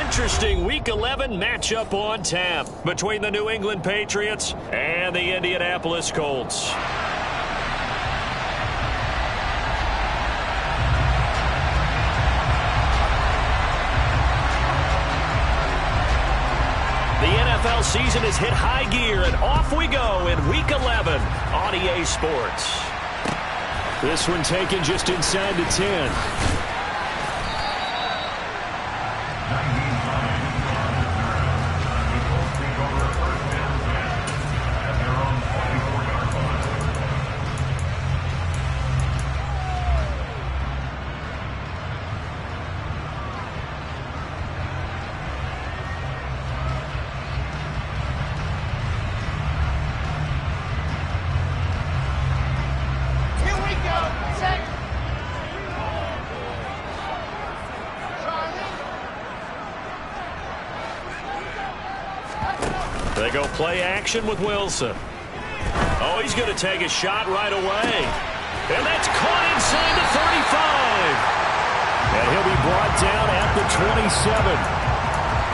interesting Week 11 matchup on tap between the New England Patriots and the Indianapolis Colts. The NFL season has hit high gear, and off we go in Week 11 on EA Sports. This one taken just inside the 10. They go play action with Wilson. Oh, he's going to take a shot right away. And that's caught inside the 35. And he'll be brought down at the 27.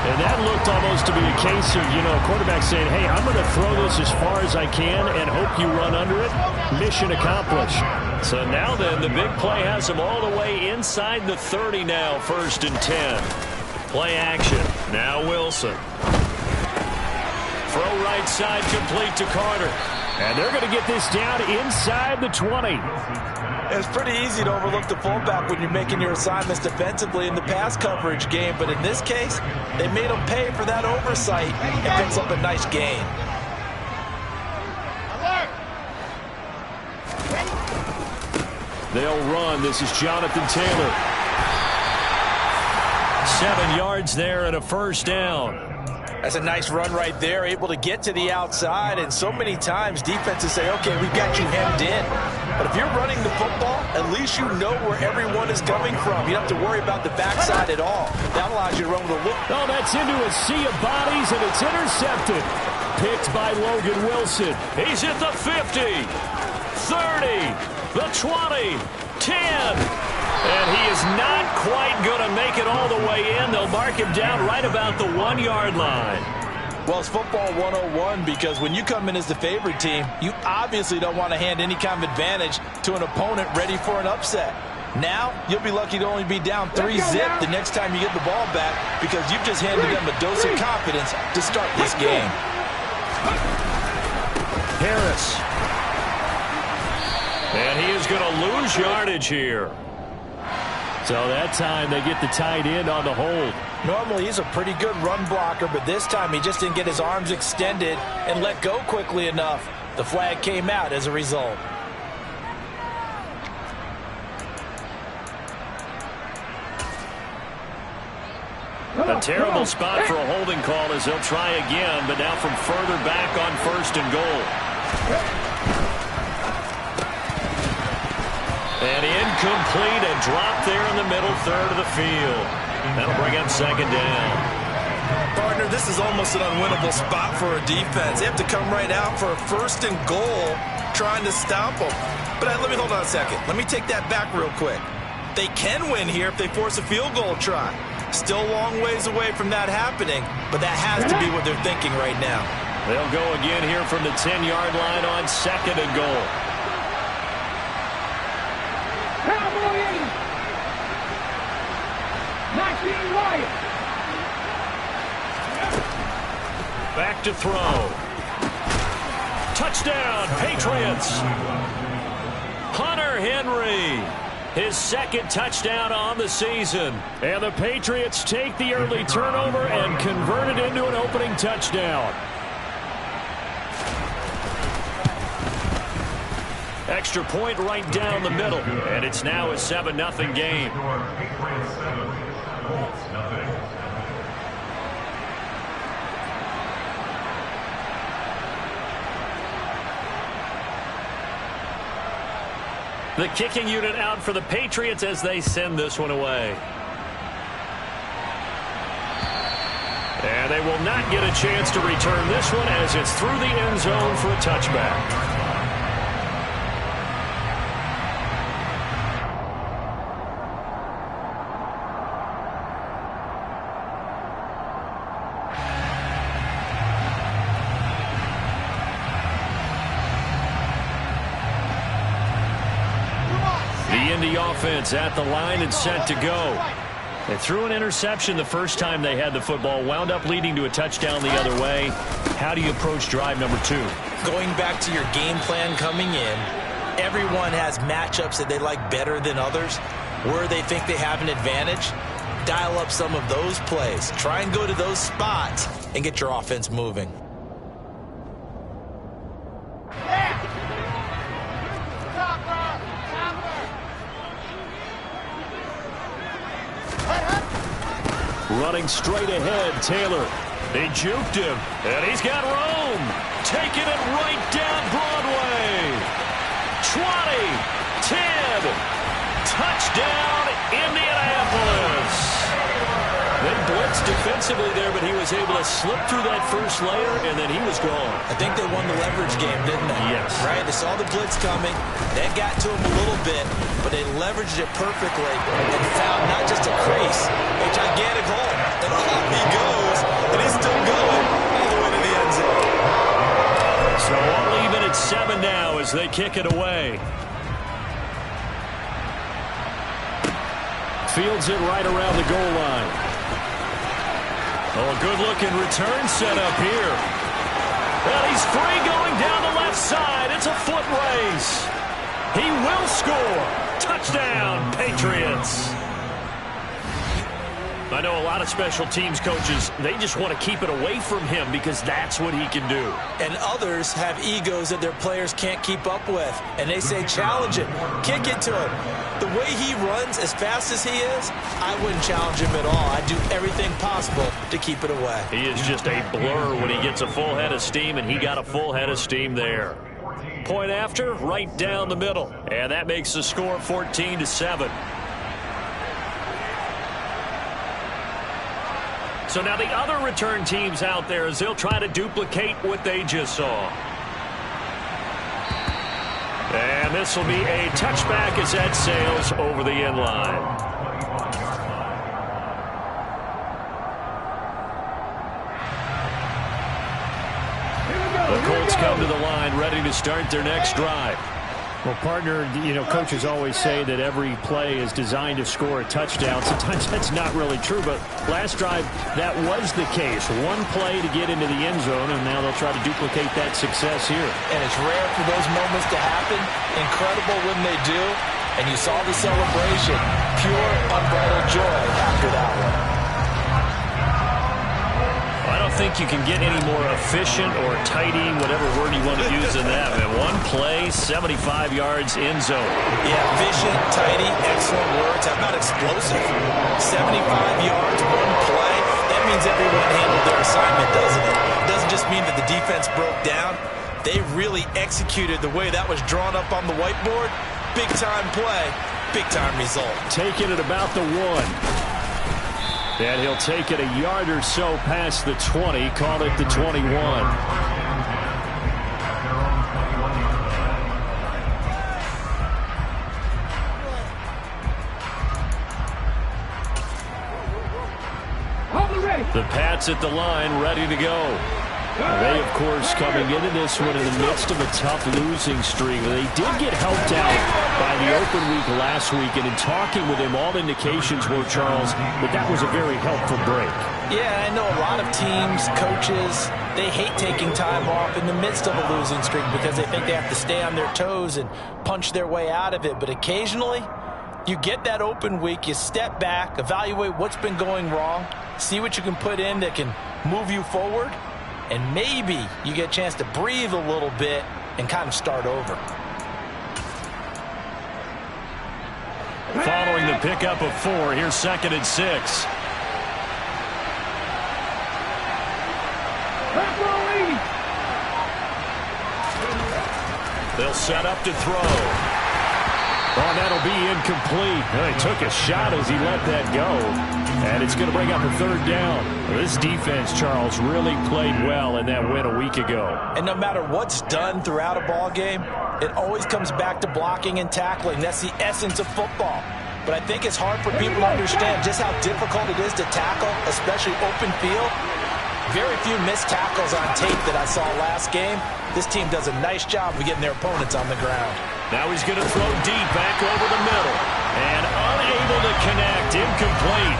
And that looked almost to be a case of, quarterback saying, hey, I'm going to throw this as far as I can and hope you run under it. Mission accomplished. So now then, the big play has him all the way inside the 30 now, 1st and 10. Play action. Now Wilson. Throw right side complete to Carter. And they're going to get this down inside the 20. It's pretty easy to overlook the fullback when you're making your assignments defensively in the pass coverage game. But in this case, they made him pay for that oversight and picks up a nice gain. They'll run. This is Jonathan Taylor. 7 yards there and a 1st down. That's a nice run right there, able to get to the outside. And so many times defenses say, okay, we've got you hemmed in. But if you're running the football, at least you know where everyone is coming from. You don't have to worry about the backside at all. That allows you to run with a look. Oh, that's into a sea of bodies, and it's intercepted. Picked by Logan Wilson. He's at the 50, 30, the 20, 10. And he is not quite going to make it all the way in. They'll mark him down right about the 1-yard line. Well, it's football 101 because when you come in as the favorite team, you obviously don't want to hand any kind of advantage to an opponent ready for an upset. Now, you'll be lucky to only be down 3-zip the next time you get the ball back because you've just handed them a dose of confidence to start this game. Harris. And he is going to lose yardage here. So that time they get the tight end on the hold. Normally he's a pretty good run blocker, but this time he just didn't get his arms extended and let go quickly enough. The flag came out as a result. A terrible spot for a holding call as they'll try again, but now from further back on 1st and goal. And incomplete and dropped there in the middle 3rd of the field. That'll bring up 2nd down. Partner, this is almost an unwinnable spot for a defense. They have to come right out for a 1st and goal trying to stop them. But let me hold on a second. Let me take that back real quick. They can win here if they force a field goal try. Still a long ways away from that happening, but that has to be what they're thinking right now. They'll go again here from the 10-yard line on 2nd and goal. Back to throw. Touchdown, Patriots. Hunter Henry, his 2nd touchdown on the season. And the Patriots take the early turnover and convert it into an opening touchdown. Extra point right down the middle. And it's now a 7-0 game. The kicking unit out for the Patriots as they send this one away. And they will not get a chance to return this one as it's through the end zone for a touchback. the offense at the line and set to go. They threw an interception the first time they had the football, wound up leading to a touchdown the other way. How do you approach drive number 2? Going back to your game plan coming in, everyone has matchups that they like better than others, where they think they have an advantage. Dial up some of those plays. Try and go to those spots and get your offense moving. Running straight ahead, Taylor. They juked him, and he's got room. Taking it right down Broadway. 20, 10, touchdown, Indianapolis. They blitzed defensively there, but he was able to slip through that first layer, and then he was gone. I think they won the leverage game, didn't they? Yes. Right? They saw the blitz coming. That got to him a little bit, but they leveraged it perfectly and found not just a crease, a gigantic hole. And off he goes, and he's still going all the way to the end zone. So all even at 7 now as they kick it away. Fields it right around the goal line. Oh, a good-looking return set up here. And he's free going down the left side. It's a foot race. He will score. Touchdown, Patriots. I know a lot of special teams coaches, they just want to keep it away from him because that's what he can do. And others have egos that their players can't keep up with. And they say, challenge it. Kick it to him. The way he runs as fast as he is, I wouldn't challenge him at all. I'd do everything possible to keep it away. He is just a blur when he gets a full head of steam, and he got a full head of steam there. Point after, right down the middle. And that makes the score 14-7. So now the other return teams out there as they'll try to duplicate what they just saw. And this will be a touchback as that sails over the end line. The Colts come to the line ready to start their next drive. Well, partner, you know, coaches always say that every play is designed to score a touchdown. Sometimes that's not really true, but last drive, that was the case. One play to get into the end zone, and now they'll try to duplicate that success here. And it's rare for those moments to happen. Incredible when they do. And you saw the celebration. Pure, unbridled joy after that one. I don't think you can get any more efficient or tidy, whatever word you want to use in that. Man, one play, 75 yards in zone. Yeah, efficient, tidy, excellent words. How about explosive? 75 yards, one play. That means everyone handled their assignment, doesn't it? It doesn't just mean that the defense broke down. They really executed the way that was drawn up on the whiteboard. Big-time play, big-time result. Taking it about the 1. And he'll take it a yard or so past the 20, call it the 21. The Pats at the line, ready to go. They, of course, coming into this one in the midst of a tough losing streak. They did get helped out by the open week last week, and in talking with him, all indications were, Charles, that was a very helpful break. Yeah, I know a lot of teams, coaches, they hate taking time off in the midst of a losing streak because they think they have to stay on their toes and punch their way out of it. But occasionally, you get that open week, you step back, evaluate what's been going wrong, see what you can put in that can move you forward, and maybe you get a chance to breathe a little bit and kind of start over. Following the pickup of 4, here's 2nd and 6. They'll set up to throw. Oh, that'll be incomplete. Well, he took a shot as he let that go. And it's going to bring up a 3rd down. Well, this defense, Charles, really played well in that win a week ago. And no matter what's done throughout a ball game, it always comes back to blocking and tackling. That's the essence of football. But I think it's hard for people to understand just how difficult it is to tackle, especially open field. Very few missed tackles on tape that I saw last game. This team does a nice job of getting their opponents on the ground. Now he's going to throw deep back over the middle. And unable to connect. Incomplete.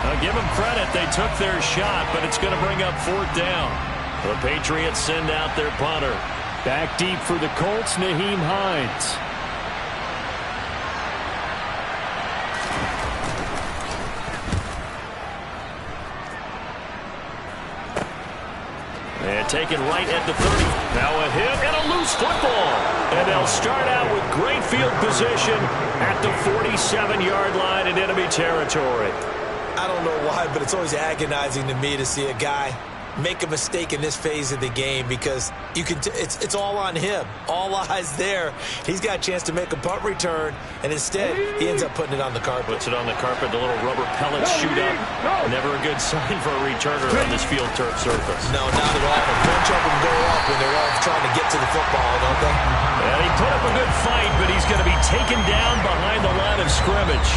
I'll give them credit. They took their shot, but it's going to bring up 4th down. The Patriots send out their punter. Back deep for the Colts, Nyheim Hines. And taken right at the 30. Now a hit and a loose football. And they'll start out with great field position at the 47-yard line in enemy territory. I don't know why, but it's always agonizing to me to see a guy make a mistake in this phase of the game because it's all on him. All eyes there. He's got a chance to make a punt return, and instead he ends up putting it on the carpet. Puts it on the carpet. The little rubber pellets shoot up. Never a good sign for a returner on this field turf surface. No, not at all. A bunch of them go up when they're all trying to get to the football, don't they? And he put up a good fight, but he's going to be taken down behind the line of scrimmage.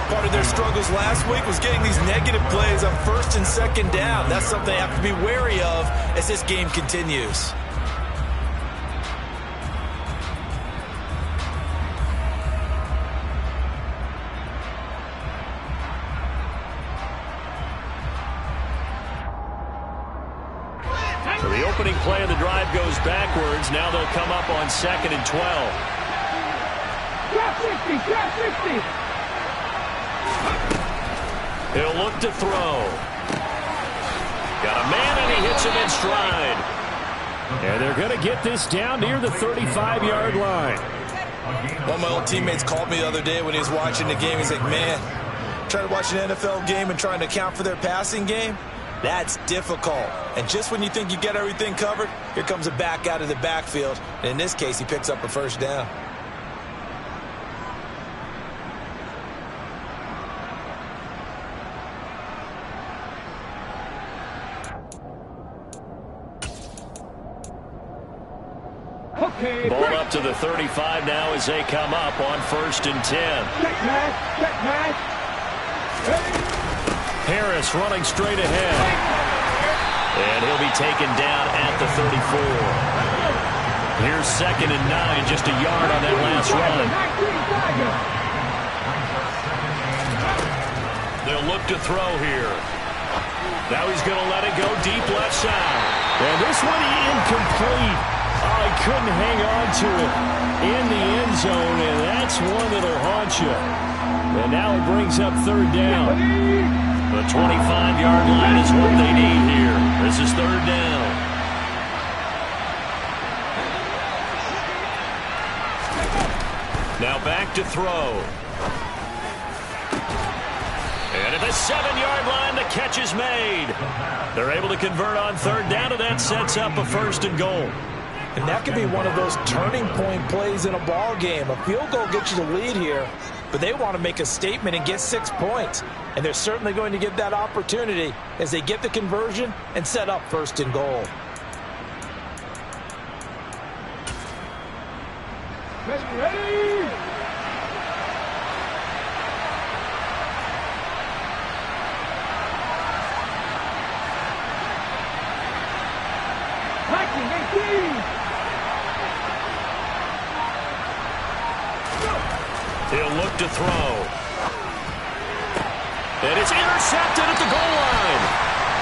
Part of their struggles last week was getting these negative plays on 1st and 2nd down. That's something they have to be wary of as this game continues. So the opening play of the drive goes backwards. Now they'll come up on 2nd and 12. Drop 60, drop 60. He'll look to throw. Got a man, and he hits him in stride. And they're going to get this down near the 35-yard line. One of my old teammates called me the other day when he was watching the game. He's like, man, trying to watch an NFL game and trying to account for their passing game, that's difficult. And just when you think you get everything covered, here comes a back out of the backfield. And in this case, he picks up a 1st down. Ball up to the 35 now as they come up on 1st and 10. Check pass. Harris running straight ahead. And he'll be taken down at the 34. Here's 2nd and 9, just a yard on that last run. They'll look to throw here. Now he's going to let it go deep left side. And this one incomplete. Oh, he couldn't hang on to it in the end zone, and that's one that'll haunt you. And now it brings up 3rd down. The 25-yard line is what they need here. This is 3rd down. Now back to throw. And at the 7-yard line, the catch is made. They're able to convert on 3rd down, and that sets up a 1st and goal. And that could be one of those turning point plays in a ball game. A field goal gets you the lead here, but they want to make a statement and get 6 points. And they're certainly going to get that opportunity as they get the conversion and set up 1st and goal. Ready. He'll look to throw. And it's intercepted at the goal line.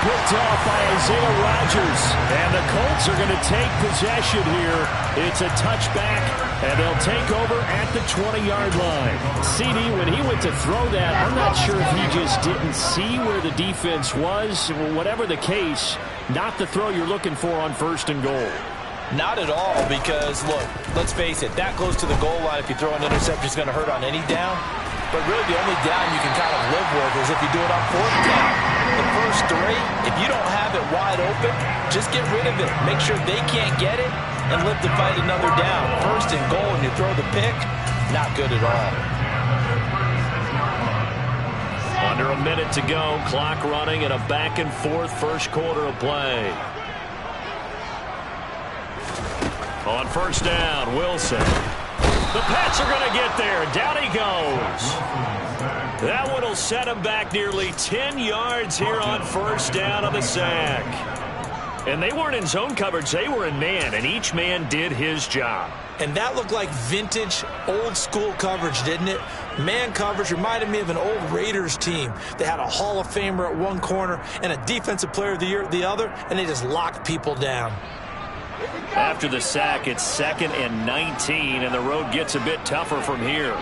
Picked off by Isaiah Rodgers. And the Colts are going to take possession here. It's a touchback, and they'll take over at the 20-yard line. CD, when he went to throw that, I'm not sure if he just didn't see where the defense was. Whatever the case, not the throw you're looking for on 1st and goal. Not at all, because, look, let's face it, that close to the goal line, if you throw an interception, it's going to hurt on any down. But really, the only down you can kind of live with is if you do it on 4th down. The first 3, if you don't have it wide open, just get rid of it. Make sure they can't get it and live to fight another down. 1st and goal, and you throw the pick, not good at all. Under a minute to go, clock running, and a back-and-forth 1st quarter of play. On 1st down, Wilson. The Pats are going to get there. Down he goes. That one will set him back nearly 10 yards here on 1st down on the sack. And they weren't in zone coverage. They were in man, and each man did his job. And that looked like vintage, old-school coverage, didn't it? Man coverage reminded me of an old Raiders team. They had a Hall of Famer at one corner and a Defensive Player of the Year at the other, and they just locked people down. After the sack, it's 2nd and 19, and the road gets a bit tougher from here.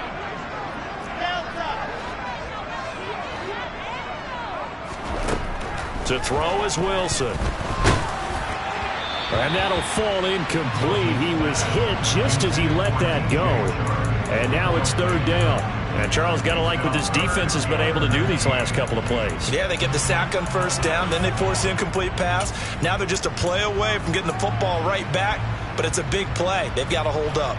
To throw is Wilson. And that'll fall incomplete. He was hit just as he let that go. And now it's 3rd down. And Charles, got to like what this defense has been able to do these last couple of plays. Yeah, they get the sack on 1st down, then they force the incomplete pass. Now they're just a play away from getting the football right back, but it's a big play. They've got to hold up.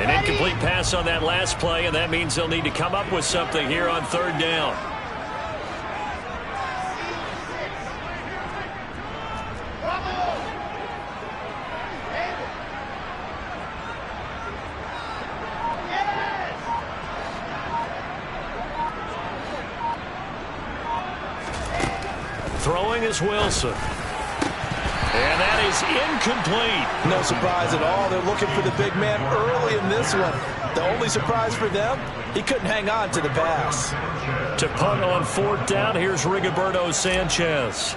An incomplete pass on that last play, and that means they'll need to come up with something here on 3rd down. Throwing is Wilson. And that is incomplete. No surprise at all. They're looking for the big man early in this one. The only surprise for them, he couldn't hang on to the pass. To punt on 4th down, here's Rigoberto Sanchez.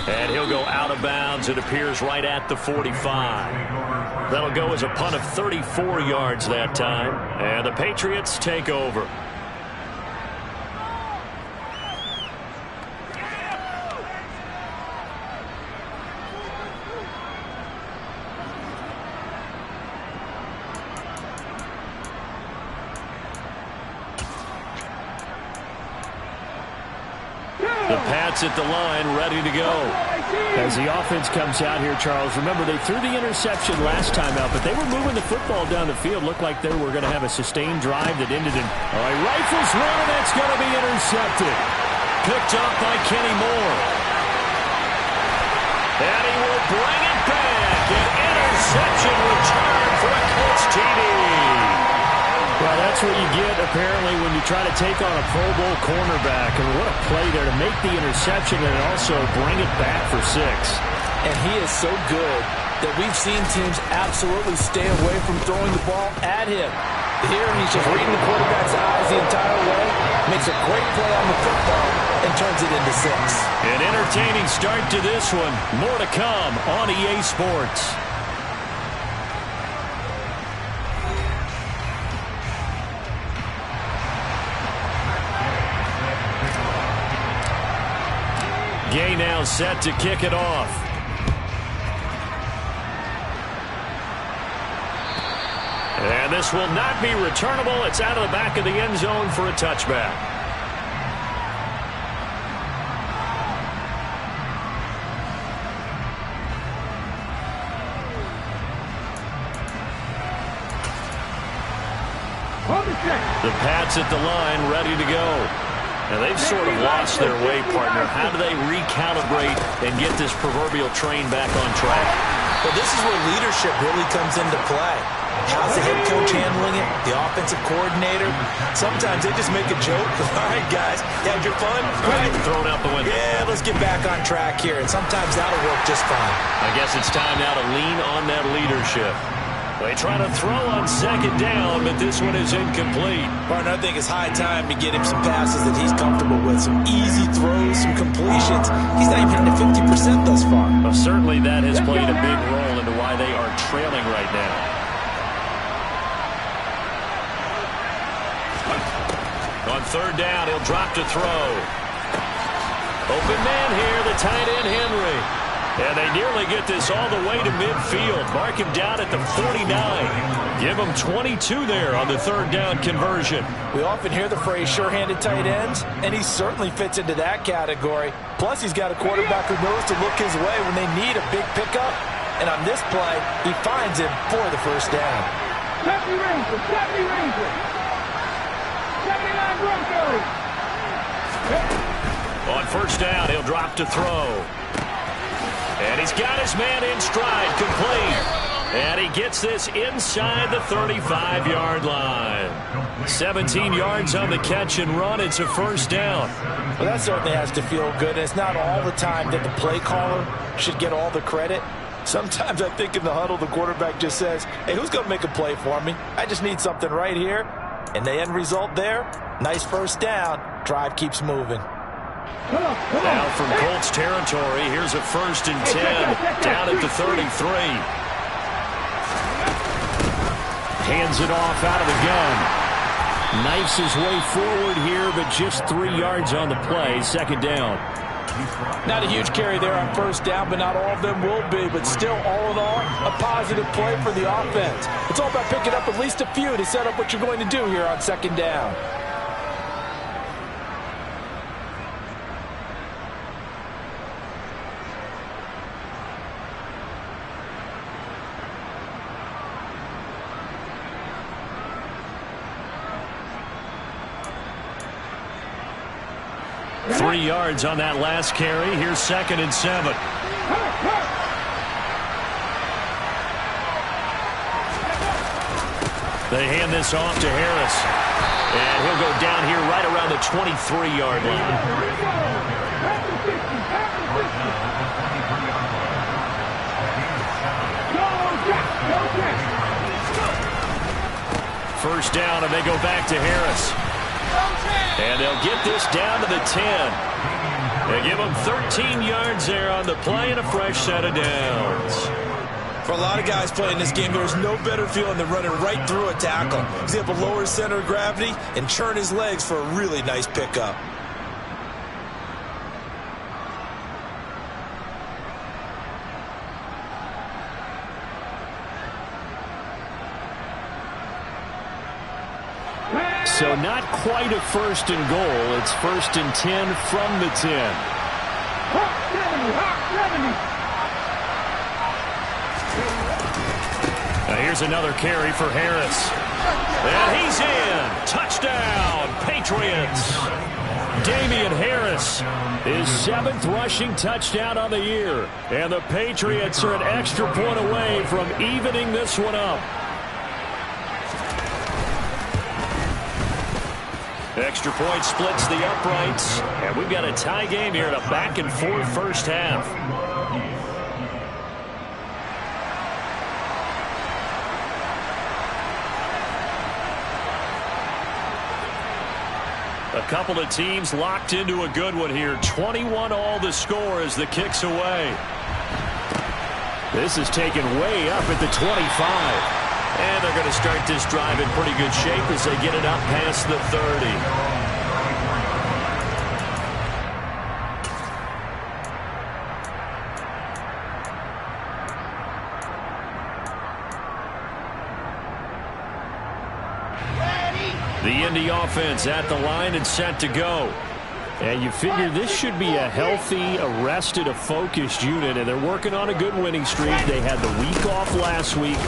And he'll go out of bounds. It appears right at the 45. That'll go as a punt of 34 yards that time. And the Patriots take over. The Pats at the line, ready to go. As the offense comes out here, Charles, remember they threw the interception last time out, but they were moving the football down the field. Looked like they were going to have a sustained drive that ended in, all right, rifles one, and that's going to be intercepted. Picked up by Kenny Moore. And he will bring it back. An interception return for a Colts TD. Well, that's what you get, apparently, when you try to take on a Pro Bowl cornerback. And what a play there to make the interception and also bring it back for 6. And he is so good that we've seen teams absolutely stay away from throwing the ball at him. Here, he's just reading the quarterback's eyes the entire way, makes a great play on the football, and turns it into 6. An entertaining start to this one. More to come on EA Sports. Gay now set to kick it off. And this will not be returnable. It's out of the back of the end zone for a touchback. The Pats at the line, ready to go. Now, they've sort of lost their way, partner. How do they recalibrate and get this proverbial train back on track? Well, this is where leadership really comes into play. How's the head coach handling it? The offensive coordinator? Sometimes they just make a joke. All right, guys, you had your fun? All right. Throw it out the window. Yeah, let's get back on track here. And sometimes that'll work just fine. I guess it's time now to lean on that leadership. They try to throw on 2nd down, but this one is incomplete. Partner, I think it's high time to get him some passes that he's comfortable with. Some easy throws, some completions. He's not even hitting to 50% thus far. Well, certainly that has played a big role into why they are trailing right now. On 3rd down, he'll drop to throw. Open man here, the tight end Henry. And they nearly get this all the way to midfield. Mark him down at the 49. Give him 22 there on the 3rd down conversion. We often hear the phrase sure-handed tight ends, and he certainly fits into that category. Plus, he's got a quarterback who knows to look his way when they need a big pickup. And on this play, he finds him for the 1st down. 70 Rangers, 70 Rangers. 79 Broncos. On 1st down, he'll drop to throw. And he's got his man in stride, complete. And he gets this inside the 35-yard line. 17 yards on the catch and run. It's a first down. Well, that certainly has to feel good. It's not all the time that the play caller should get all the credit. Sometimes I think in the huddle, the quarterback just says, hey, who's going to make a play for me? I just need something right here. And the end result there, nice first down. Drive keeps moving. Now from Colts territory, here's a 1st and 10 down at the 33. Hands it off out of the gun. Knifes his way forward here, but just 3 yards on the play. 2nd down. Not a huge carry there on first down, but not all of them will be. But still, all in all, a positive play for the offense. It's all about picking up at least a few to set up what you're going to do here on 2nd down. Three yards on that last carry. Here's 2nd and 7. They hand this off to Harris. And he'll go down here right around the 23-yard line. First down, and they go back to Harris. And they'll get this down to the 10. They give them 13 yards there on the play and a fresh set of downs. For a lot of guys playing this game, there's no better feeling than running right through a tackle. He's able to lower his center of gravity and churn his legs for a really nice pickup. So not quite a 1st and goal. It's 1st and 10 from the 10. Now here's another carry for Harris. And he's in. Touchdown, Patriots. Damian Harris, his 7th rushing touchdown on the year. And the Patriots are an extra point away from evening this one up. Extra point splits the uprights. And we've got a tie game here in a back-and-forth first half. A couple of teams locked into a good one here. 21 all the score as the kick's away. This is taken way up at the 25. And they're going to start this drive in pretty good shape as they get it up past the 30. The Indy offense at the line and set to go. And you figure this should be a healthy, a rested, a focused unit, and they're working on a good winning streak. They had the week off last week.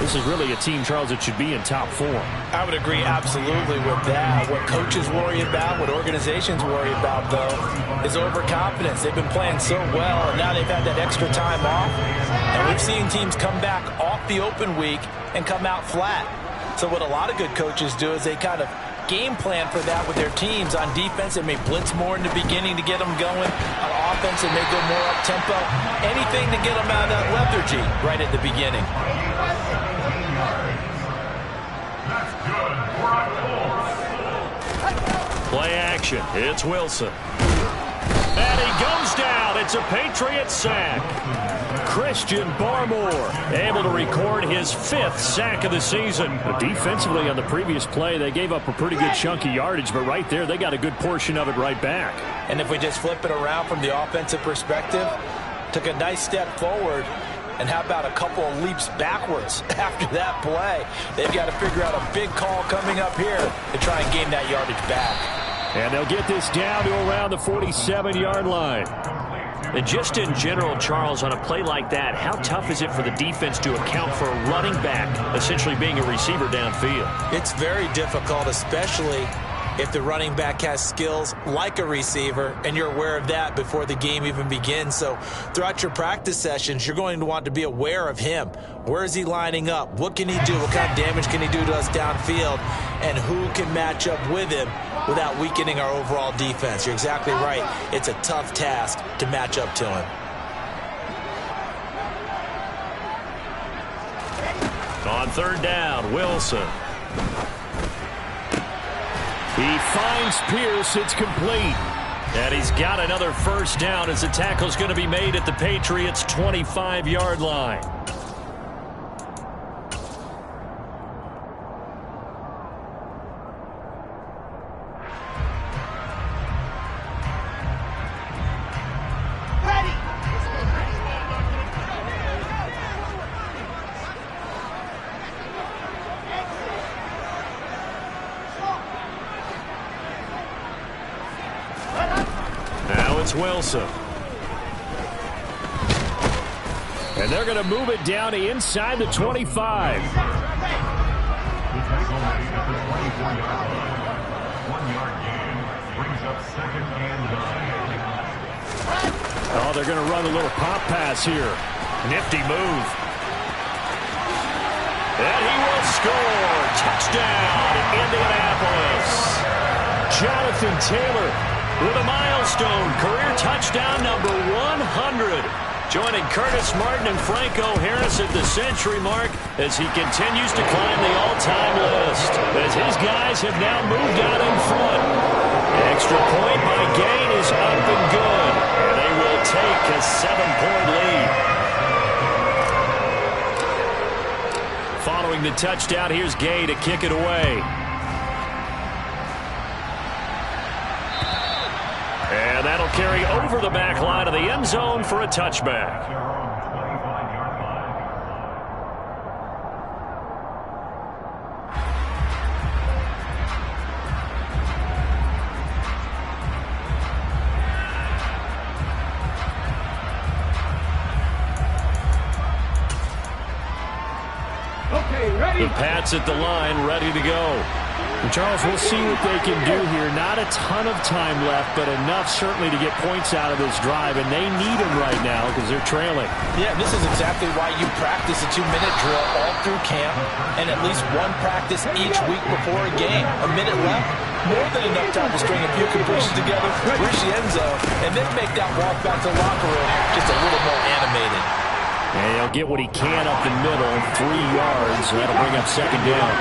This is really a team, Charles, that should be in top form. I would agree absolutely with that. What coaches worry about, what organizations worry about, though, is overconfidence. They've been playing so well, and now they've had that extra time off. And we've seen teams come back off the open week and come out flat. So what a lot of good coaches do is they kind of game plan for that with their teams. On defense, they may blitz more in the beginning to get them going. On offense, they may go more up-tempo. Anything to get them out of that lethargy right at the beginning. Play action. It's Wilson. And he goes down. It's a Patriot sack. Christian Barmore able to record his 5th sack of the season. But defensively on the previous play, they gave up a pretty good chunk of yardage, but right there, they got a good portion of it right back. And if we just flip it around from the offensive perspective, took a nice step forward, and how about a couple of leaps backwards after that play? They've got to figure out a big call coming up here to try and gain that yardage back. And they'll get this down to around the 47-yard line. And just in general, Charles, on a play like that, how tough is it for the defense to account for a running back essentially being a receiver downfield? It's very difficult, especially if the running back has skills like a receiver, and you're aware of that before the game even begins. So throughout your practice sessions, you're going to want to be aware of him. Where is he lining up? What can he do? What kind of damage can he do to us downfield? And who can match up with him without weakening our overall defense? You're exactly right. It's a tough task to match up to him. On third down, Wilson. He finds Pierce. It's complete. And he's got another first down as the tackle's going to be made at the Patriots' 25-yard line. Wilson. And they're going to move it down to inside the 25. Oh, they're going to run a little pop pass here. Nifty move. And he will score. Touchdown, Indianapolis. Jonathan Taylor with a milestone career touchdown number 100. Joining Curtis Martin and Franco Harris at the century mark as he continues to climb the all-time list. As his guys have now moved out in front. Extra point by Gain is up and good. And they will take a 7-point lead. Following the touchdown, here's Gay to kick it away. And that'll carry over the back line of the end zone for a touchback. Okay, ready. The Pats at the line, ready to go. And Charles, we'll see what they can do here. Not a ton of time left, but enough certainly to get points out of this drive, and they need them right now because they're trailing. Yeah, this is exactly why you practice a 2-minute drill all through camp and at least one practice each week before a game. A minute left, more than enough time to string a few completions together, reach the end zone, and then make that walk back to the locker room just a little more animated. And he'll get what he can up the middle, 3 yards. That'll bring up second down.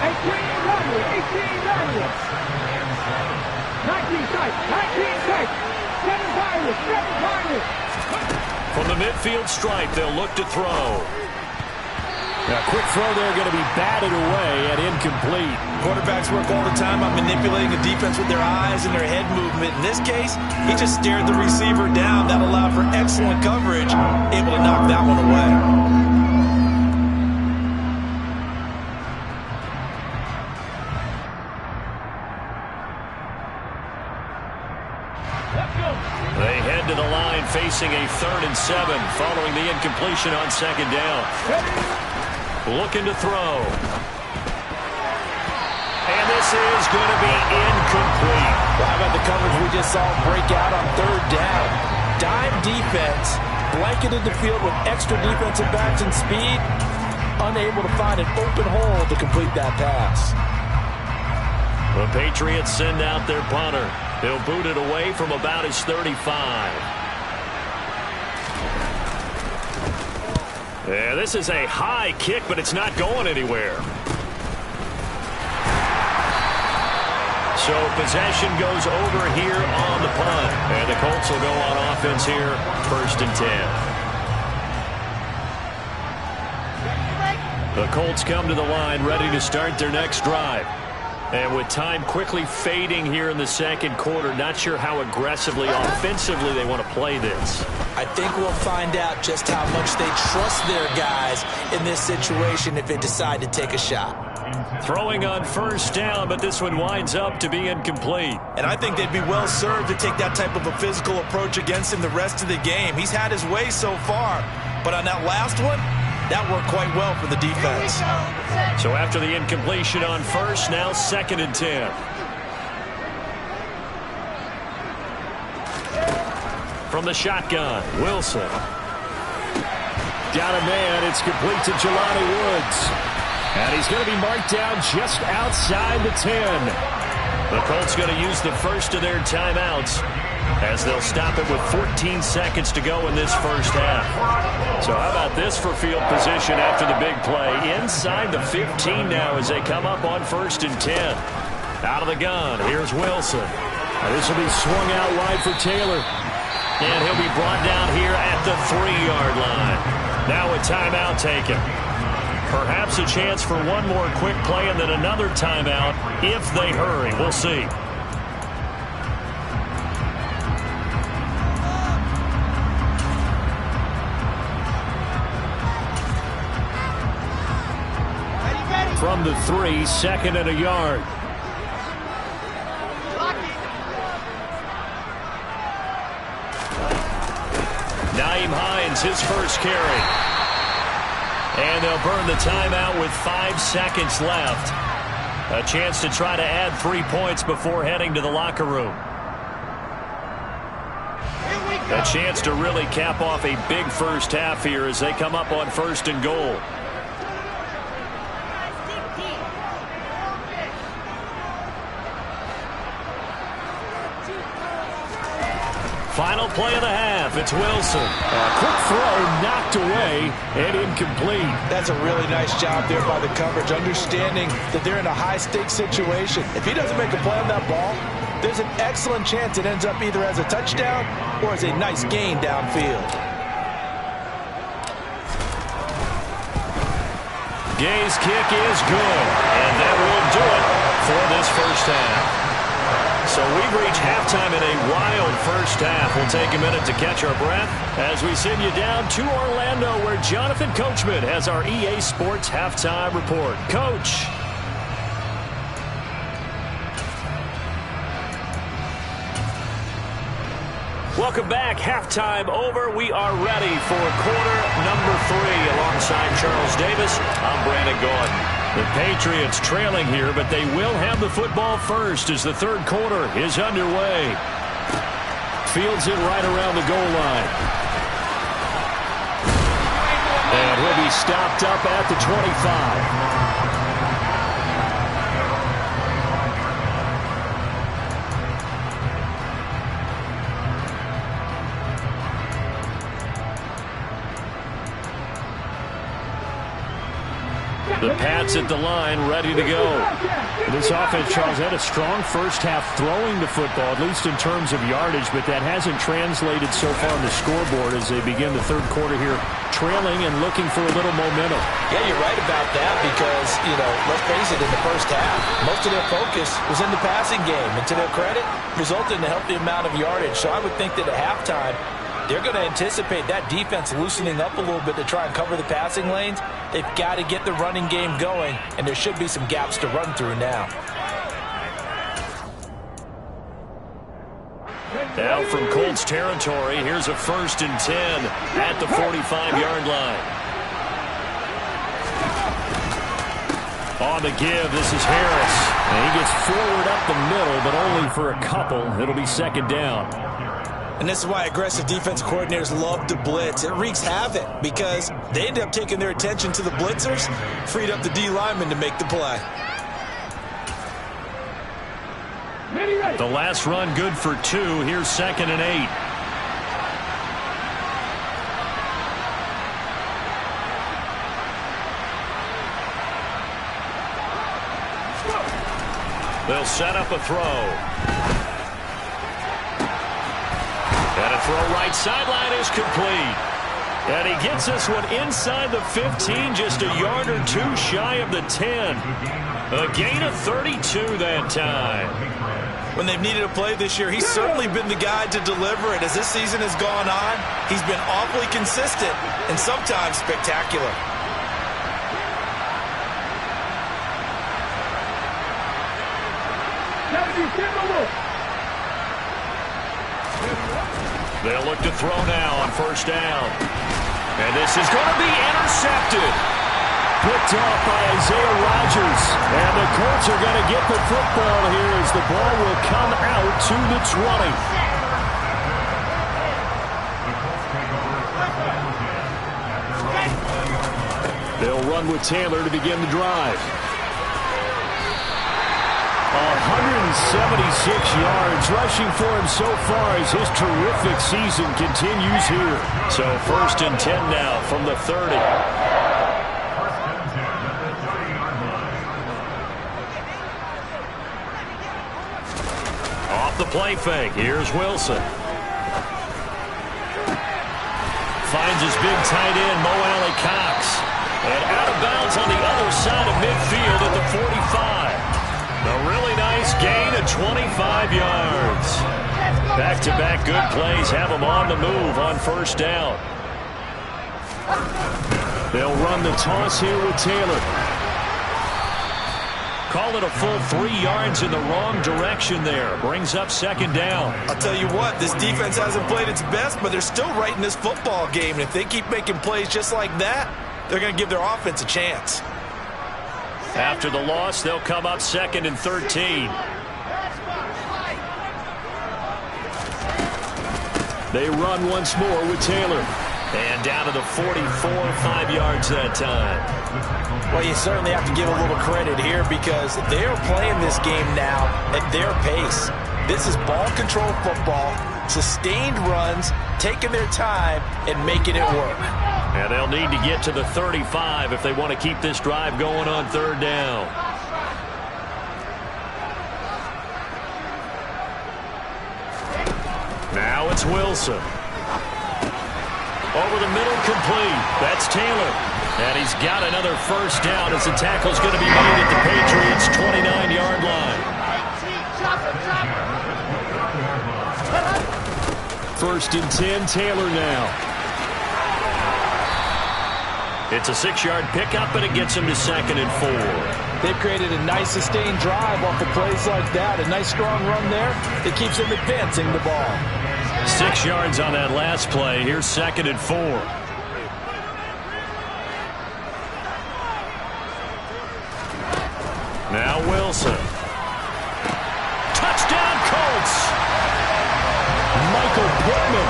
18 running. 19 sight. 19 sight. 7 Pirates. From the midfield stripe, they'll look to throw. A quick throw there going to be batted away and incomplete. Quarterbacks work all the time on manipulating the defense with their eyes and their head movement. In this case, he just stared the receiver down. That allowed for excellent coverage, able to knock that one away. They head to the line facing a 3rd and 7 following the incompletion on second down. Looking to throw. And this is going to be incomplete. Well, how about the coverage we just saw break out on 3rd down? Dime defense, blanketed the field with extra defensive backs and speed, unable to find an open hole to complete that pass. The Patriots send out their punter. He'll boot it away from about his 35. Yeah, this is a high kick, but it's not going anywhere. So possession goes over here on the punt. And the Colts will go on offense here, 1st and 10. The Colts come to the line, ready to start their next drive. And with time quickly fading here in the second quarter, not sure how aggressively, offensively they want to play this. I think we'll find out just how much they trust their guys in this situation if they decide to take a shot. Throwing on 1st down, but this one winds up to be incomplete. And I think they'd be well served to take that type of a physical approach against him the rest of the game. He's had his way so far, but on that last one, That worked quite well for the defense. So after the incompletion on first, now 2nd and 10. From the shotgun, Wilson. Down a man, it's complete to Jelani Woods. And he's going to be marked down just outside the 10. The Colts going to use the first of their timeouts as they'll stop it with 14 seconds to go in this first half. So how about this for field position after the big play? Inside the 15 now as they come up on 1st and 10. Out of the gun, here's Wilson. This will be swung out wide for Taylor. And he'll be brought down here at the 3-yard line. Now a timeout taken. Perhaps a chance for one more quick play and then another timeout if they hurry. We'll see. From the 3, 2nd and a yard. Nyheim Hines, his first carry. And they'll burn the timeout with 5 seconds left. A chance to try to add 3 points before heading to the locker room. A chance to really cap off a big first half here as they come up on 1st and goal. Final play of the half. It's Wilson. A quick throw knocked away and incomplete. That's a really nice job there by the coverage, understanding that they're in a high-stakes situation. If he doesn't make a play on that ball, there's an excellent chance it ends up either as a touchdown or as a nice gain downfield. Gay's kick is good, and that will do it for this first half. So we've reached halftime in a wild first half. We'll take a minute to catch our breath as we send you down to Orlando, where Jonathan Coachman has our EA Sports Halftime Report. Coach. Welcome back. Halftime over. We are ready for quarter number 3. Alongside Charles Davis, I'm Brandon Gaudin. The Patriots trailing here, but they will have the football first as the 3rd quarter is underway. Fields it right around the goal line. And he'll be stopped up at the 25. The Pats at the line, ready to go. This offense, Charles, had a strong first half throwing the football, at least in terms of yardage, but that hasn't translated so far on the scoreboard as they begin the 3rd quarter here, trailing and looking for a little momentum. Yeah, you're right about that because, let's face it, in the first half, most of their focus was in the passing game. And to their credit, resulted in a healthy amount of yardage. So I would think that at halftime, they're going to anticipate that defense loosening up a little bit to try and cover the passing lanes. They've got to get the running game going, and there should be some gaps to run through now. Now from Colts territory, here's a 1st and 10 at the 45-yard line. On the give, this is Harris. And he gets forward up the middle, but only for a couple. It'll be 2nd down. And this is why aggressive defense coordinators love to blitz. It wreaks havoc because they end up taking their attention to the blitzers, freed up the D lineman to make the play. The last run good for 2. Here's 2nd and 8. They'll set up a throw. And a throw right sideline is complete. And he gets this one inside the 15, just a yard or 2 shy of the 10. A gain of 32 that time. When they've needed a play this year, he's certainly been the guy to deliver it. As this season has gone on, he's been awfully consistent and sometimes spectacular. They'll look to throw now on 1st down. And this is going to be intercepted. Picked off by Isaiah Rodgers. And the Colts are going to get the football here as the ball will come out to the 20. They'll run with Taylor to begin the drive. 176 yards rushing for him so far as his terrific season continues here. So 1st and 10 now from the 30. Off the play fake. Here's Wilson. Finds his big tight end, Mo Alley Cox. And out of bounds on the other side of midfield at the 45. A really nice gain of 25 yards. Back-to-back good plays have them on the move on 1st down. They'll run the toss here with Taylor. Call it a full 3 yards in the wrong direction there. Brings up 2nd down. I'll tell you what, this defense hasn't played its best, but they're still right in this football game. And if they keep making plays just like that, they're going to give their offense a chance. After the loss, they'll come up 2nd and 13. They run once more with Taylor. And down to the 44, 5 yards that time. Well, you certainly have to give a little credit here because they're playing this game now at their pace. This is ball control football, sustained runs, taking their time, and making it work. And they'll need to get to the 35 if they want to keep this drive going on 3rd down. Now it's Wilson. Over the middle, complete. That's Taylor. And he's got another 1st down as the tackle's going to be made at the Patriots' 29-yard line. 1st and 10, Taylor now. It's a 6-yard pickup, and it gets him to 2nd and 4. They've created a nice sustained drive off of plays like that. A nice strong run there that keeps them advancing the ball. 6 yards on that last play. Here's 2nd and 4. Now Wilson. Touchdown Colts. Michael Pittman.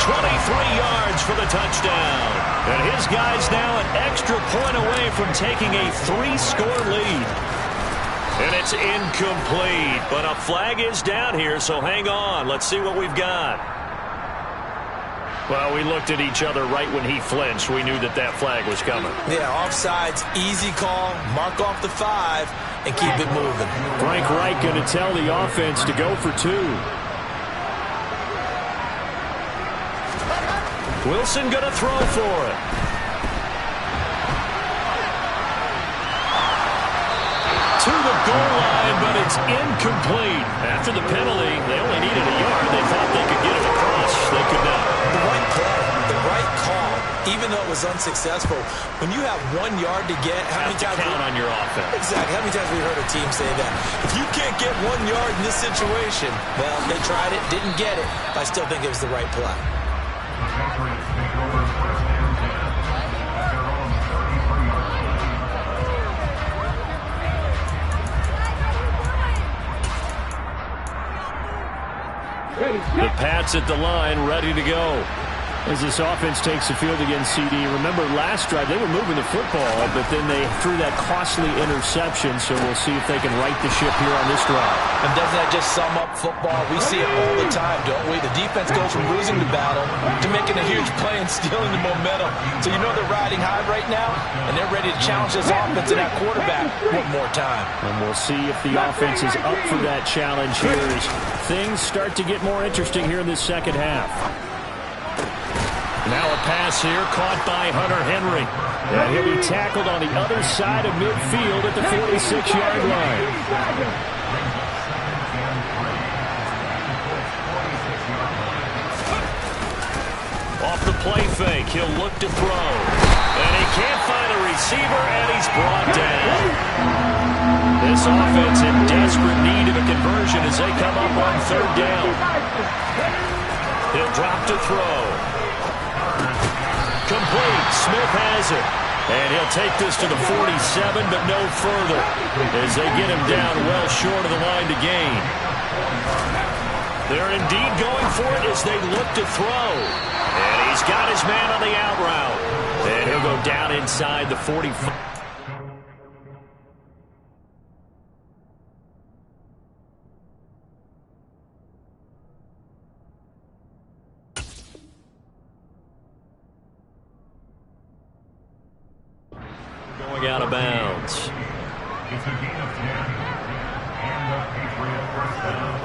23 yards for the touchdown. And his guy's now an extra point away from taking a 3-score lead. And it's incomplete, but a flag is down here, so hang on. Let's see what we've got. Well, we looked at each other right when he flinched. We knew that that flag was coming. Yeah, offsides, easy call, mark off the 5, and keep it moving. Frank Reich going to tell the offense to go for 2. Wilson going to throw for it. To the goal line, but it's incomplete. After the penalty, they only needed a yard. They thought they could get it across. They could not. The right play, the right call, even though it was unsuccessful. When you have 1 yard to get, how many times count on your offense? Exactly. How many times have we heard a team say that? If you can't get 1 yard in this situation, well, they tried it, didn't get it. I still think it was the right play. The Pats at the line, ready to go. As this offense takes the field against CD. Remember, last drive, they were moving the football, but then they threw that costly interception, so we'll see if they can right the ship here on this drive. And doesn't that just sum up football? We see it all the time, don't we? The defense goes from losing the battle to making a huge play and stealing the momentum. So you know they're riding high right now, and they're ready to challenge this offense and that quarterback one more time. And we'll see if the offense is up for that challenge here as things start to get more interesting here in this 2nd half. Now a pass here caught by Hunter Henry. And he'll be tackled on the other side of midfield at the 46-yard line. Off the play fake, he'll look to throw. And he can't find a receiver, and he's brought down. This offense in desperate need of a conversion as they come up on 3rd down. He'll drop to throw. complete. Smith has it. And he'll take this to the 47, but no further, as they get him down well short of the line to gain. They're indeed going for it as they look to throw. And he's got his man on the out route. And he'll go down inside the 45. Going out of bounds. It's a gain of 10. And the Patriot first down.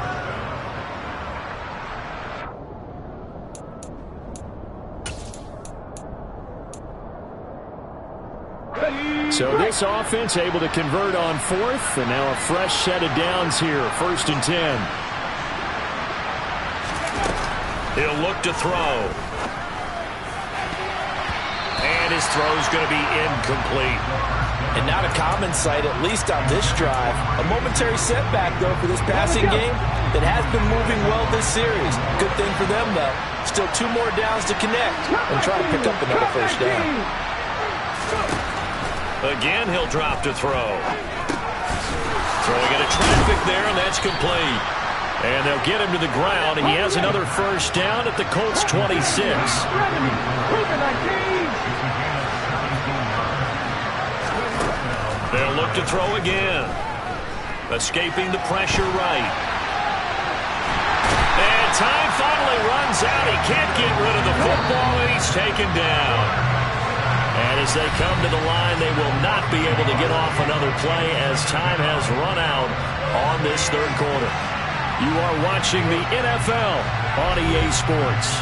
So this offense able to convert on fourth, and now a fresh set of downs here, 1st and 10. He'll look to throw. And his throw's going to be incomplete. And not a common sight, at least on this drive. A momentary setback, though, for this passing game that has been moving well this series. Good thing for them, though. Still 2 more downs to connect and try to pick up another first down. Again, he'll drop to throw. Throwing into traffic there, and that's complete. And they'll get him to the ground. He has another first down at the Colts 26. They'll look to throw again. Escaping the pressure right. And time finally runs out. He can't get rid of the football, and he's taken down. And as they come to the line, they will not be able to get off another play as time has run out on this 3rd quarter. You are watching the NFL on EA Sports.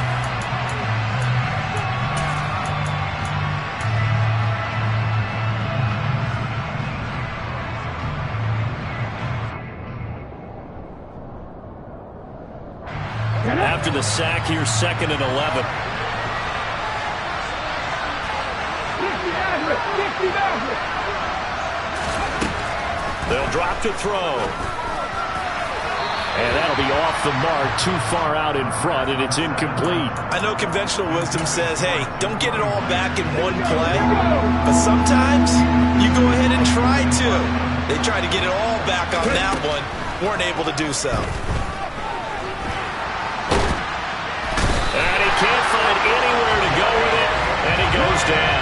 After the sack, here's 2nd and 11. They'll drop to throw. And that'll be off the mark, too far out in front, and it's incomplete. I know conventional wisdom says, hey, don't get it all back in one play. But sometimes you go ahead and try to. They tried to get it all back on that one. Weren't able to do so. And he can't find anywhere to go with it, and he goes down.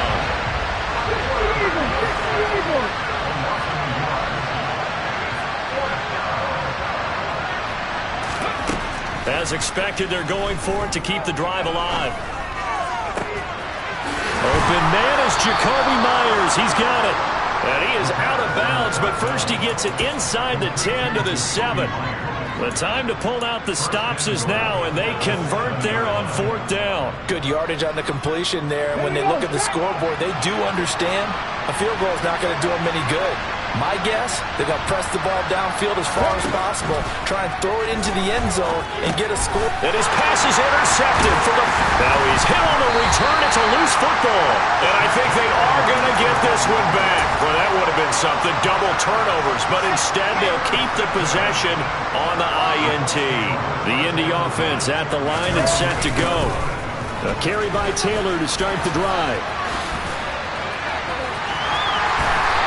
As expected, they're going for it to keep the drive alive. Open man is Jacoby Myers. He's got it. And he is out of bounds, but first he gets it inside the 10 to the 7. The time to pull out the stops is now, and they convert there on 4th down. Good yardage on the completion there. When they look at the scoreboard, they do understand a field goal is not going to do them any good. My guess, they're going to press the ball downfield as far as possible, try and throw it into the end zone and get a score. And his pass is intercepted for the... Now he's hit on the return. It's a loose football. And I think they are going to get this one back. Well, that would have been something. Double turnovers. But instead, they'll keep the possession on the INT. The Indy offense at the line and set to go. A carry by Taylor to start the drive.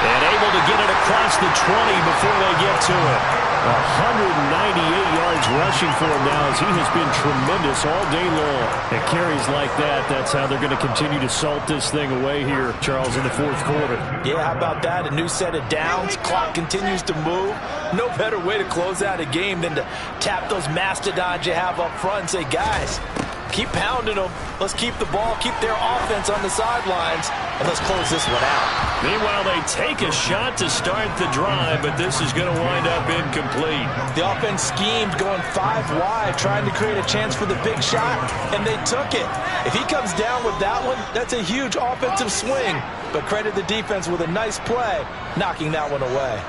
And able to get it across the 20 before they get to it. 198 yards rushing for him now as he has been tremendous all day long. And carries like that, that's how they're going to continue to salt this thing away here, Charles, in the 4th quarter. Yeah, how about that? A new set of downs. Clock continues to move. No better way to close out a game than to tap those mastodons you have up front and say, guys, keep pounding them. Let's keep the ball, keep their offense on the sidelines, and let's close this one out. Meanwhile, they take a shot to start the drive, but this is going to wind up incomplete. The offense schemed going 5 wide, trying to create a chance for the big shot, and they took it. If he comes down with that one, that's a huge offensive swing. But credit the defense with a nice play, knocking that one away.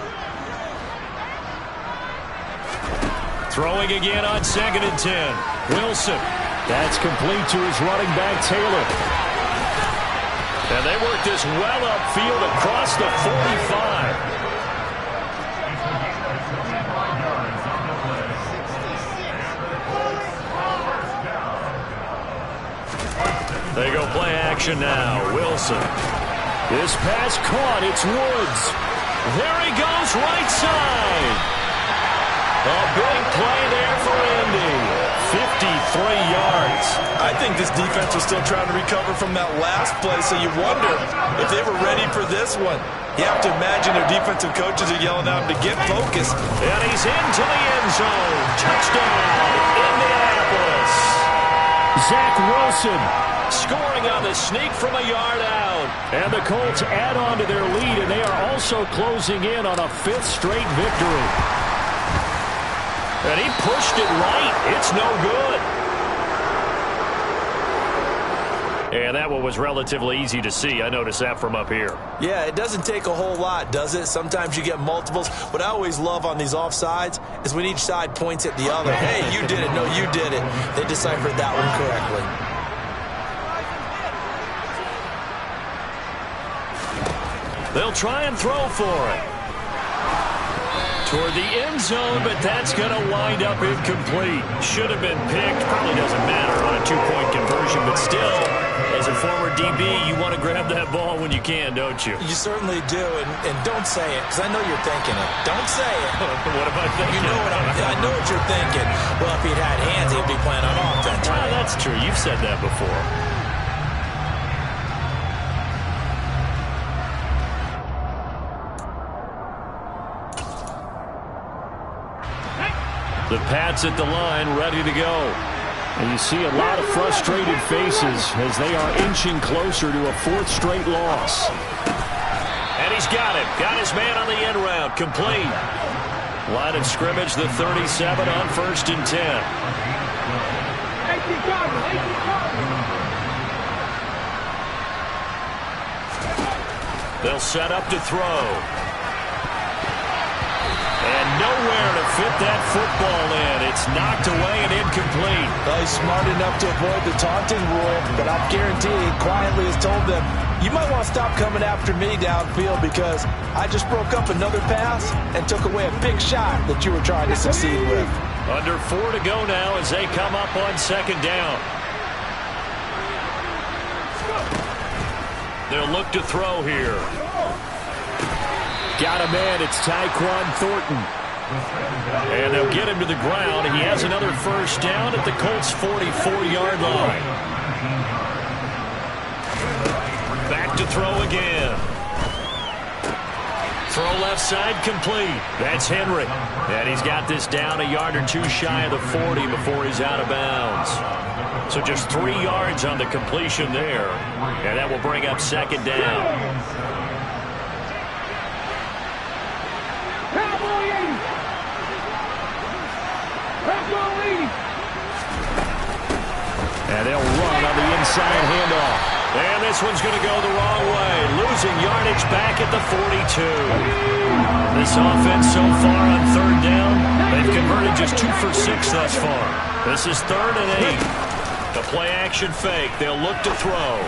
Throwing again on 2nd and 10. Wilson. That's complete to his running back, Taylor. And they work this well upfield across the 45. They go play action now. Wilson. This pass caught. It's Woods. There he goes, right side. A big play there for Indy. 53 yards. I think this defense was still trying to recover from that last play, so you wonder if they were ready for this one. You have to imagine their defensive coaches are yelling at them to get focused. And he's into the end zone. Touchdown, Indianapolis. Zach Wilson Scoring on the sneak from a yard out. and the Colts add on to their lead, and they are also closing in on a 5th straight victory. And he pushed it right. It's no good. And that one was relatively easy to see. I noticed that from up here. Yeah, it doesn't take a whole lot, does it? Sometimes you get multiples. What I always love on these offsides is when each side points at the other. Hey, you did it. No, you did it. They deciphered that one correctly. They'll try and throw for it. Toward the end zone, but that's going to wind up incomplete. Should have been picked. Probably doesn't matter on a 2-point conversion, but still, as a former DB, you want to grab that ball when you can, don't you? You certainly do, and don't say it, because I know you're thinking it. Don't say it. What am I thinking? You know I know what you're thinking. Well, if he'd had hands, he'd be playing on offense. Well, that's true. You've said that before. The Pats at the line, ready to go. And you see a lot of frustrated faces as they are inching closer to a 4th straight loss. And he's got it. Got his man on the end route. Complete. Line of scrimmage, the 37 on 1st and 10. 18 Cardinal, 18 Cardinal. They'll set up to throw. And nowhere to fit that football in. It's knocked away and incomplete. Well, he's smart enough to avoid the taunting rule, but I guarantee he quietly has told them, you might want to stop coming after me downfield because I just broke up another pass and took away a big shot that you were trying to succeed with. Under 4 to go now as they come up on 2nd down. They'll look to throw here. Got a man, it's Tyquan Thornton. And they'll get him to the ground. He has another 1st down at the Colts' 44-yard line. Back to throw again. Throw left side complete. That's Henry. And he's got this down a yard or 2 shy of the 40 before he's out of bounds. So just 3 yards on the completion there. And that will bring up 2nd down. And they'll run on the inside handoff. And this one's going to go the wrong way. Losing yardage back at the 42. This offense so far on 3rd down, they've converted just 2 for 6 thus far. This is 3rd and 8. The play action fake. They'll look to throw.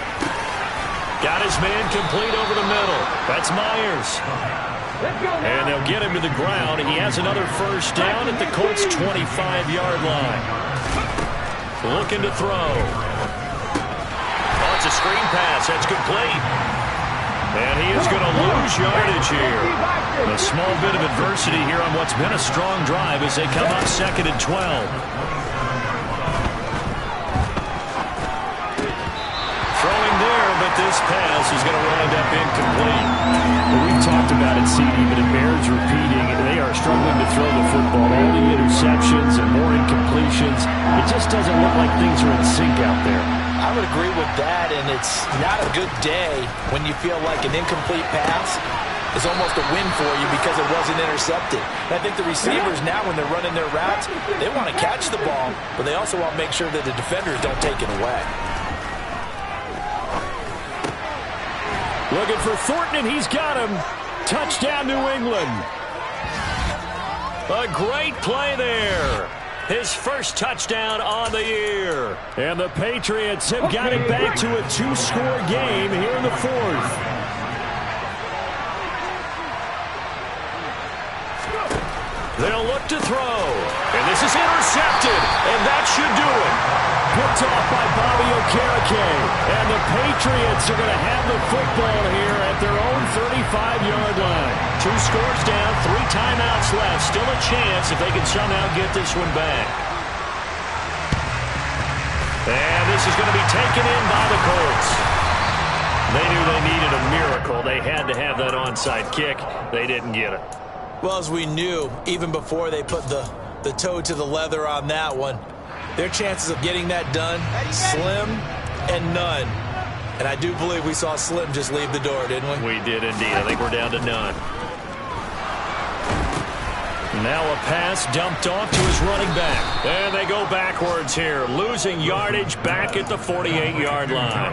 Got his man complete over the middle. That's Myers. And they'll get him to the ground. He has another 1st down at the Colts' 25-yard line. Looking to throw. Oh, it's a screen pass. That's complete. And he is going to lose yardage here. A small bit of adversity here on what's been a strong drive as they come up 2nd and 12. Throwing there, but this pass is going to wind up incomplete. Well, we've talked about it, CD, but it bears repeating. They are struggling to throw the football. All the interceptions and more incompletions. It just doesn't look like things are in sync out there. I would agree with that, and it's not a good day when you feel like an incomplete pass is almost a win for you because it wasn't intercepted. And I think the receivers now, when they're running their routes, they want to catch the ball, but they also want to make sure that the defenders don't take it away. Looking for Thornton, and he's got him. Touchdown, New England. A great play there. His 1st touchdown on the year. And the Patriots have got it back to a 2-score game here in the 4th. They'll look to throw. And this is intercepted. And that should do it. Picked off by Bobby Okereke. And the Patriots are going to have the football here at their own 35-yard line. 2 scores down, 3 timeouts left. Still a chance if they can somehow get this one back. And this is going to be taken in by the Colts. They knew they needed a miracle. They had to have that onside kick. They didn't get it. Well, as we knew, even before they put the toe to the leather on that one, their chances of getting that done, slim and none. And I do believe we saw Slim just leave the door, didn't we? We did indeed. I think we're down to none. Now a pass dumped off to his running back. And they go backwards here, losing yardage back at the 48-yard line.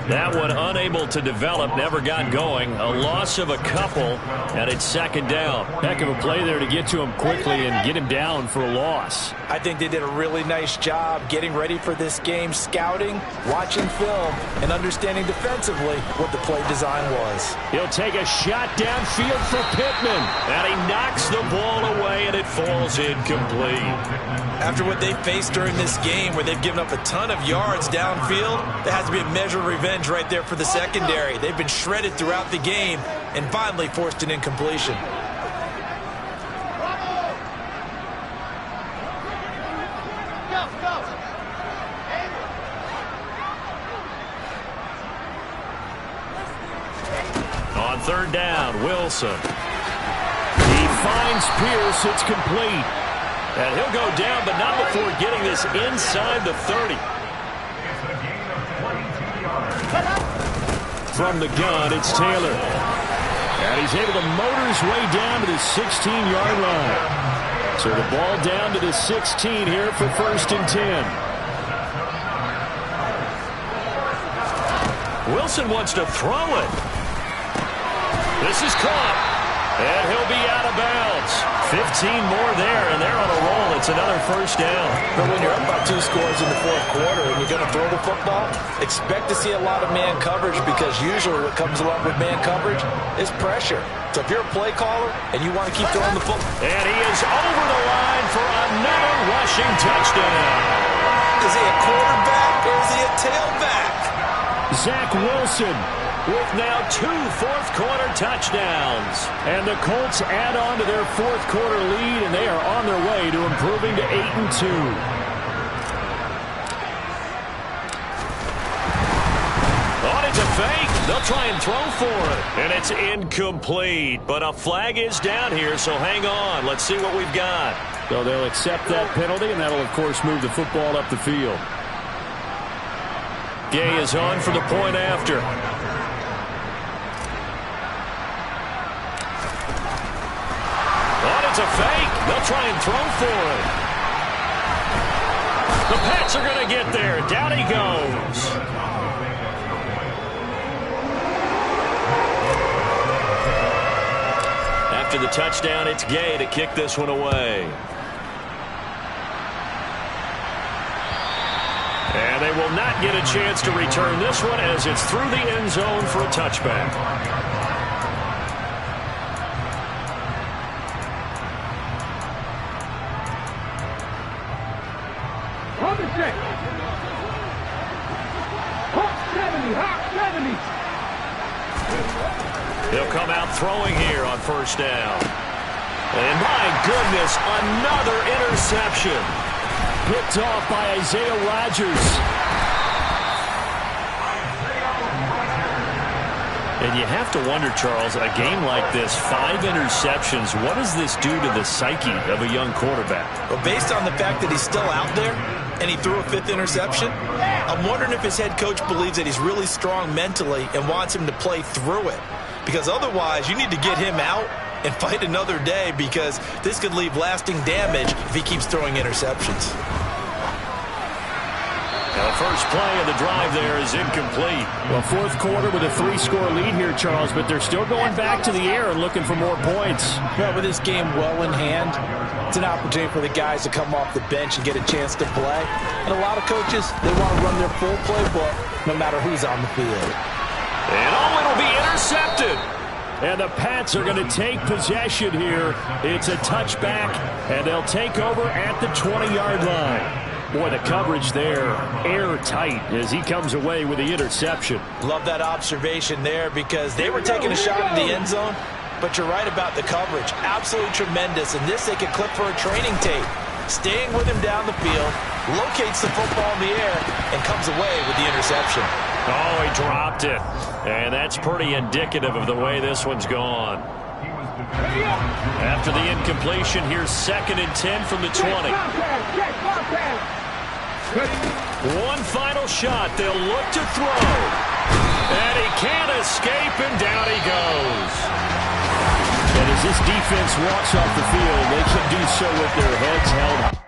That one unable to develop, never got going. A loss of a couple, and it's second down. Heck of a play there to get to him quickly and get him down for a loss. I think they did a really nice job getting ready for this game, scouting, watching film, and understanding defensively what the play design was. He'll take a shot downfield for Pittman. And he knocks the ball away, and it falls incomplete. After what they faced during this game where they've given up a ton of yards downfield, there has to be a measure of revenge right there for the secondary. They've been shredded throughout the game and finally forced an incompletion. On third down, Wilson. He finds Pierce. It's complete. And he'll go down, but not before getting this inside the 30. From the gun, it's Taylor. And he's able to motor his way down to the 16-yard line. So the ball down to the 16 here for 1st and 10. Wilson wants to throw it. This is caught. And he'll be out of bounds. 15 more there, and they're on a roll. It's another first down. But when you're up by 2 scores in the 4th quarter and you're going to throw the football, expect to see a lot of man coverage, because usually what comes along with man coverage is pressure. So if you're a play caller and you want to keep throwing the football. And he is over the line for another rushing touchdown. Is he a quarterback or is he a tailback? Zach Wilson with now 2 fourth-quarter touchdowns. And the Colts add on to their 4th quarter lead, and they are on their way to improving to 8-2. On it's a fake. They'll try and throw for it. And it's incomplete. But a flag is down here, so hang on. Let's see what we've got. So they'll accept that penalty, and that'll, of course, move the football up the field. Gay is on for the point after. It's a fake. They'll try and throw for it. The Pats are going to get there. Down he goes. After the touchdown, it's Gay to kick this one away. And they will not get a chance to return this one as it's through the end zone for a touchback. He'll come out throwing here on first down. And my goodness, another interception. Picked off by Isaiah Rodgers. And you have to wonder, Charles, a game like this, 5 interceptions, what does this do to the psyche of a young quarterback? Well, based on the fact that he's still out there and he threw a 5th interception, I'm wondering if his head coach believes that he's really strong mentally and wants him to play through it. Because otherwise, you need to get him out and fight another day, because this could leave lasting damage if he keeps throwing interceptions. Now, the first play of the drive there is incomplete. Well, 4th quarter with a 3-score lead here, Charles, but they're still going back to the air and looking for more points. Well, with this game well in hand, it's an opportunity for the guys to come off the bench and get a chance to play. And a lot of coaches, they want to run their full playbook no matter who's on the field. And it'll be intercepted. And the Pats are going to take possession here. It's a touchback, and they'll take over at the 20-yard line. Boy, the coverage there, airtight as he comes away with the interception. Love that observation there because they were taking a shot at the end zone, but you're right about the coverage. Absolutely tremendous. And this they could clip for a training tape. Staying with him down the field, locates the football in the air, and comes away with the interception. Oh, he dropped it. And that's pretty indicative of the way this one's gone. After the incompletion, here's 2nd and 10 from the 20. One final shot. They'll look to throw. And he can't escape, and down he goes. And as this defense walks off the field, they can do so with their heads held high.